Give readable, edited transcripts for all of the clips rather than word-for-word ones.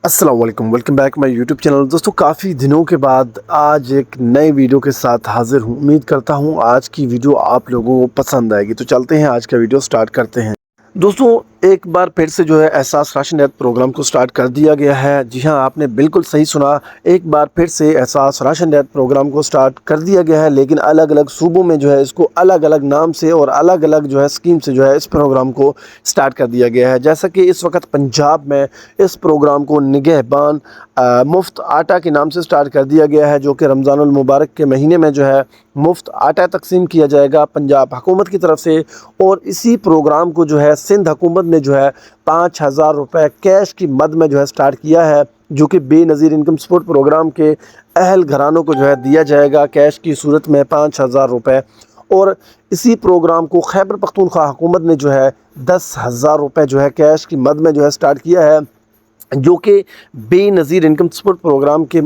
अस्सलाम वालेकुम, welcome back my YouTube channel. दोस्तों काफ़ी दिनों के बाद आज एक नए वीडियो के साथ हाज़िर हूँ। उम्मीद करता हूँ आज की वीडियो आप लोगों को पसंद आएगी। तो चलते हैं, आज का वीडियो स्टार्ट करते हैं। दोस्तों एक बार फिर से जो है एहसास राशन रैयत प्रोग्राम को स्टार्ट कर दिया गया है। जी हाँ, आपने बिल्कुल सही सुना, एक बार फिर से एहसास राशन रैयत प्रोग्राम को स्टार्ट कर दिया गया है, लेकिन अलग अलग सूबों में जो है इसको अलग अलग नाम से और अलग अलग जो है स्कीम से जो है इस प्रोग्राम को स्टार्ट कर दिया गया है। जैसा कि इस वक्त पंजाब में इस प्रोग्राम को निगहबान मुफ्त आटा के नाम से स्टार्ट कर दिया गया है, जो कि रमज़ानुल मुबारक के महीने में जो है मुफ्त आटा तकसीम किया जाएगा पंजाब हुकूमत की तरफ से। और इसी प्रोग्राम को जो है सिंध हुकूमत ने जो है 5,000 रुपये कैश की मद में जो है स्टार्ट किया है, जो कि बेनज़ीर इनकम सपोर्ट प्रोग्राम के अहल घरानों को जो है दिया जाएगा कैश की सूरत में 5,000 रुपये। और इसी प्रोग्राम को खैबर पख्तूनख्वा हुकूमत ने जो है 10,000 रुपये जो है कैश की मद में जो है स्टार्ट किया है, जो कि बेनज़ीर इनकम सपोर्ट प्रोग्राम के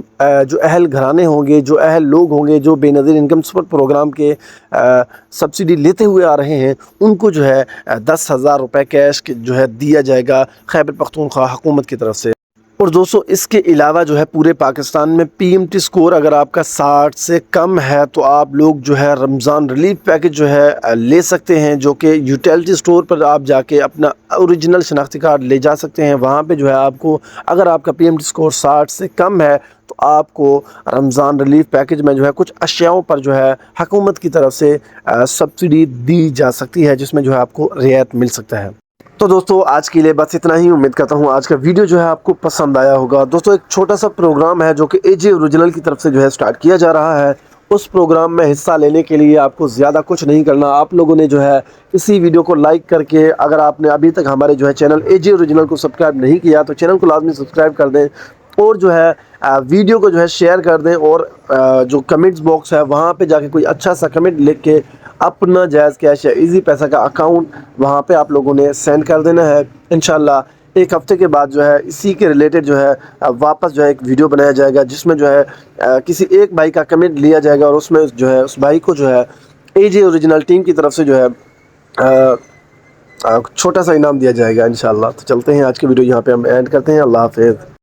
जो अहल घराने होंगे, जो अहल लोग होंगे, जो बेनज़ीर इनकम सपोर्ट प्रोग्राम के सब्सिडी लेते हुए आ रहे हैं, उनको जो है 10,000 रुपये कैश जो है दिया जाएगा खैबर पख्तूनख्वा हुकूमत की तरफ से। और दोस्तों इसके अलावा जो है पूरे पाकिस्तान में पीएमटी स्कोर अगर आपका 60 से कम है तो आप लोग जो है रमज़ान रिलीफ पैकेज जो है ले सकते हैं, जो कि यूटिलिटी स्टोर पर आप जाके अपना ओरिजिनल शनाख्ती कार्ड ले जा सकते हैं। वहाँ पे जो है आपको, अगर आपका पीएमटी स्कोर 60 से कम है तो आपको रमज़ान रिलीफ पैकेज में जो है कुछ अशियाओं पर जो है हुकूमत की तरफ से सब्सिडी दी जा सकती है, जिसमें जो है आपको रियायत मिल सकता है। तो दोस्तों आज के लिए बस इतना ही। उम्मीद करता हूँ आज का वीडियो जो है आपको पसंद आया होगा। दोस्तों एक छोटा सा प्रोग्राम है जो कि एजे ओरिजिनल की तरफ से जो है स्टार्ट किया जा रहा है। उस प्रोग्राम में हिस्सा लेने के लिए आपको ज़्यादा कुछ नहीं करना। आप लोगों ने जो है इसी वीडियो को लाइक करके, अगर आपने अभी तक हमारे जो है चैनल एजे ओरिजिनल को सब्सक्राइब नहीं किया तो चैनल को लाजमी सब्सक्राइब कर दें, और जो है वीडियो को जो है शेयर कर दें, और जो कमेंट्स बॉक्स है वहाँ पे जाके कोई अच्छा सा कमेंट लिख के अपना जायज़ कैश या इजी पैसा का अकाउंट वहाँ पे आप लोगों ने सेंड कर देना है। इंशाल्लाह एक हफ़्ते के बाद जो है इसी के रिलेटेड जो है वापस जो है एक वीडियो बनाया जाएगा, जिसमें जो है किसी एक भाई का कमेंट लिया जाएगा और उसमें जो है उस भाई को जो है एजे ओरिजिनल टीम की तरफ से जो है छोटा सा इनाम दिया जाएगा इंशाल्लाह। तो चलते हैं, आज की वीडियो यहाँ पे हम एंड करते हैं। अल्लाह हाफ़िज़।